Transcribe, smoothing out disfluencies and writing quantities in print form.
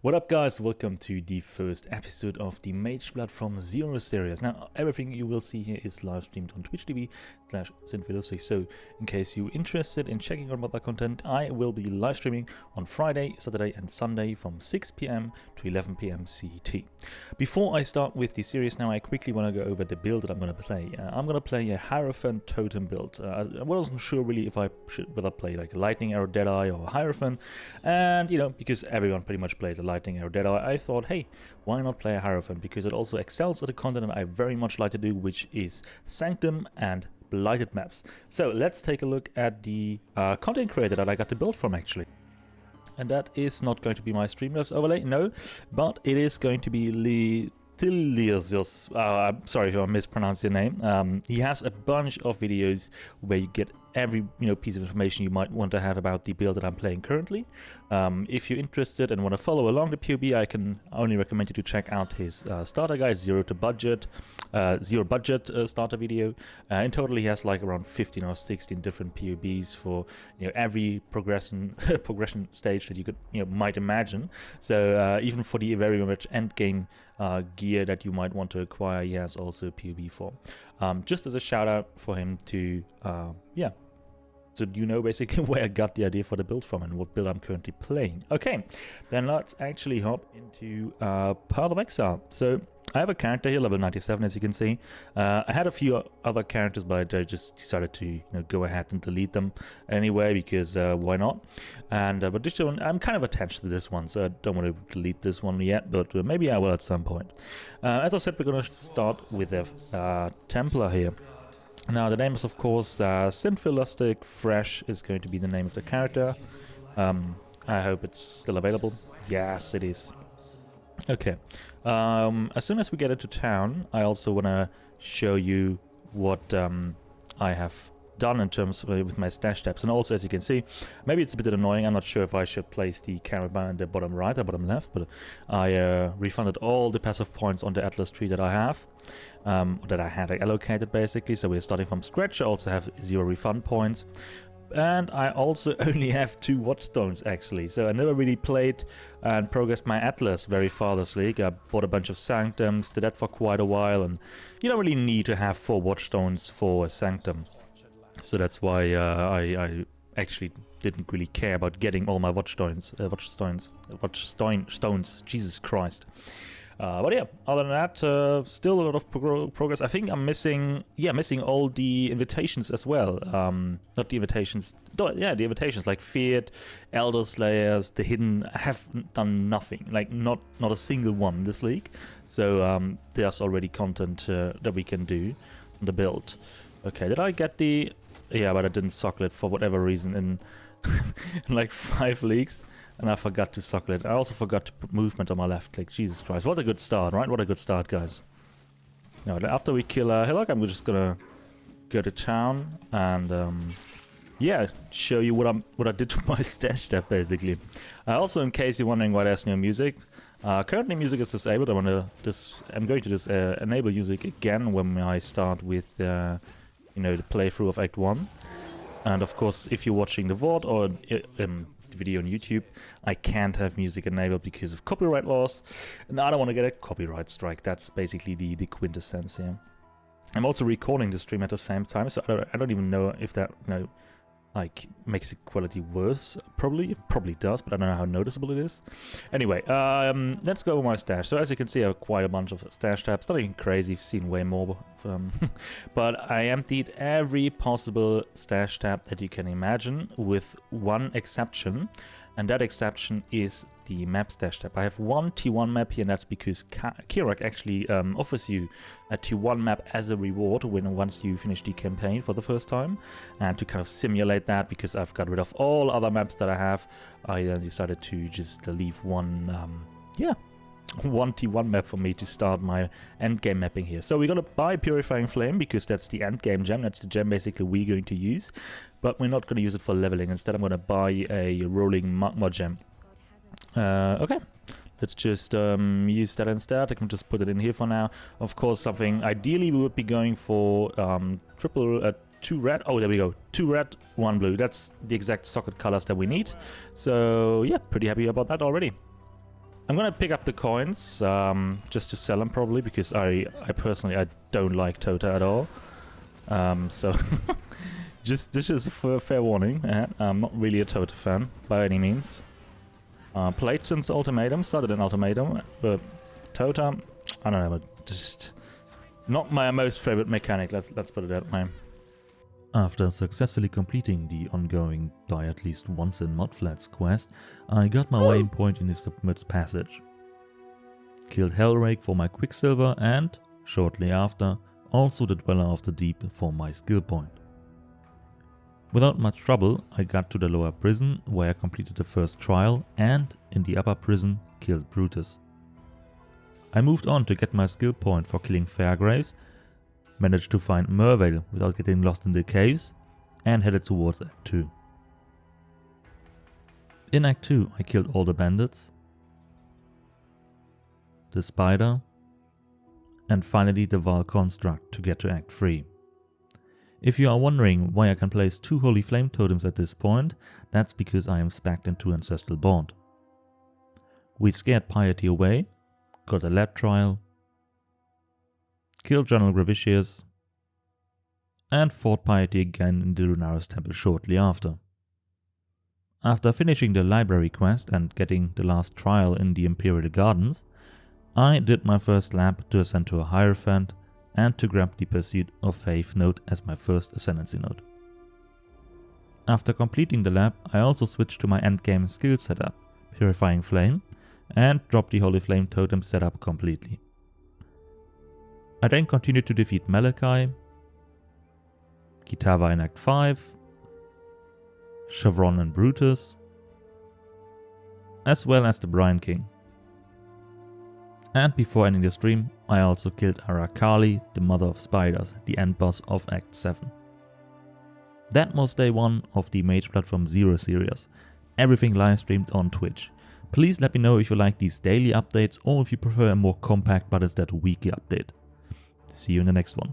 What up guys, welcome to the first episode of the Mageblood from Zero series. Now everything you will see here is live streamed on Twitch TV/Synthvillusi. So in case you're interested in checking out other content, I will be live streaming on Friday, Saturday and Sunday from 6 PM to 11 PM CET. Before I start with the series now, I quickly want to go over the build that I'm going to play. I'm going to play a Hierophant Totem build. I wasn't sure really if I should whether play like a Lightning Arrow Deadeye or a Hierophant, and you know, because everyone pretty much plays a Lightning Arrow Deadeye, I thought, hey, why not play a Hierophant? Because it also excels at a content I very much like to do, which is Sanctum and Blighted Maps. So let's take a look at the content creator that I got to build from actually. And that is not going to be my Streamlabs overlay, no, but it is going to be I'm sorry if I mispronounced your name. He has a bunch of videos where you get every piece of information you might want to have about the build that I'm playing currently. If you're interested and want to follow along the POB, I can only recommend you to check out his starter guide, zero budget starter video. In total, he has like around 15 or 16 different POBs for every progression stage that you could might imagine. So even for the very much end game gear that you might want to acquire, he has also a POB for. Just as a shout out for him to so you know basically where I got the idea for the build from and what build I'm currently playing. Okay, then let's actually hop into Path of Exile. So I have a character here, level 97, as you can see. I had a few other characters, but I just decided to go ahead and delete them anyway, because why not? And but this one, I'm kind of attached to this one, so I don't want to delete this one yet, but maybe I will at some point. As I said, we're going to start with a Templar here. Now the name is of course Synthvillusi. Fresh is going to be the name of the character. I hope it's still available. Yes, it is. Okay, as soon as we get into town, I also want to show you what I have done in terms with my stash tabs. And also, as you can see, maybe it's a bit annoying, I'm not sure if I should place the camera bar in the bottom right or bottom left, but I refunded all the passive points on the Atlas tree that I have, that I had allocated basically. So we're starting from scratch. I also have 0 refund points. And I also only have 2 Watchstones actually, so I never really played and progressed my Atlas very far this league. I bought a bunch of Sanctums, did that for quite a while, and you don't really need to have 4 Watchstones for a Sanctum. So that's why I actually didn't really care about getting all my Watchstones, Jesus Christ. But yeah, other than that, still a lot of progress. I think I'm missing all the invitations as well. Not the invitations, the invitations like Feared, Elder Slayers, the Hidden. I have done nothing, like not a single one this league. So there's already content that we can do on the build. Okay, did I get the? Yeah, but I didn't sockle it for whatever reason in like 5 leagues. And I forgot to sockle it. I also forgot to put movement on my left click. Jesus Christ, what a good start, right? What a good start, guys. Now, after we kill Hillock, I'm just gonna go to town and yeah, show you what I did to my stash tab, basically. Also, in case you're wondering why there's no music, currently music is disabled. I'm going to enable music again when I start with the playthrough of Act 1. And of course, if you're watching the VOD or video on YouTube, I can't have music enabled because of copyright laws, and I don't want to get a copyright strike. That's basically the quintessence here. I'm also recording the stream at the same time, so I don't even know if that like makes the quality worse. It probably does, but I don't know how noticeable it is. Anyway, let's go over my stash. So as you can see, I have quite a bunch of stash tabs. Not even crazy, I've seen way more, but I emptied every possible stash tab that you can imagine, with one exception, and that exception is the map stash tab. I have one T1 map here, and that's because Kirak actually offers you a T1 map as a reward once you finish the campaign for the first time. And to kind of simulate that, because I've got rid of all other maps that I have, I then decided to just leave one T1 map for me to start my endgame mapping here. So we're going to buy Purifying Flame, because that's the endgame gem. That's the gem basically we're going to use. But we're not going to use it for leveling. Instead, I'm going to buy a Rolling Magma gem. Okay, let's just use that instead. I can just put it in here for now. Of course, something ideally we would be going for 2 red. Oh, there we go. 2 red, 1 blue. That's the exact socket colors that we need. So yeah, pretty happy about that already. I'm gonna pick up the coins just to sell them probably, because I personally don't like Tota at all. So just this is a fair warning. I'm not really a Tota fan by any means. Played since Ultimatum, started in Ultimatum, but Tota, I don't know, just not my most favorite mechanic. Let's put it that way. After successfully completing the ongoing Die at least once in Mudflats quest, I got my waypoint in the Submerged Passage. Killed Hellrake for my Quicksilver and, shortly after, also the Dweller of the Deep for my skill point. Without much trouble, I got to the lower prison where I completed the first trial and, in the upper prison, killed Brutus. I moved on to get my skill point for killing Fairgraves, managed to find Mervale without getting lost in the caves, and headed towards Act 2. In Act 2 I killed all the bandits, the spider, and finally the Val construct to get to Act 3. If you are wondering why I can place 2 Holy Flame Totems at this point, that's because I am spacced into Ancestral Bond. We scared Piety away, got a lab trial, killed General Gravitius, and fought Piety again in the Lunaris Temple shortly after. After finishing the library quest and getting the last trial in the Imperial Gardens, I did my first lab to ascend to a Hierophant and to grab the Pursuit of Faith node as my first Ascendancy node. After completing the lab, I also switched to my endgame skill setup, Purifying Flame, and dropped the Holy Flame Totem setup completely. I then continued to defeat Malachi, Kitava in Act 5, Chevron and Brutus, as well as the Brine King. And before ending the stream, I also killed Arakali, the Mother of Spiders, the end boss of Act 7. That was day 1 of the Mageblood from Zero series, everything live streamed on Twitch. Please let me know if you like these daily updates or if you prefer a more compact but instead weekly update. See you in the next one.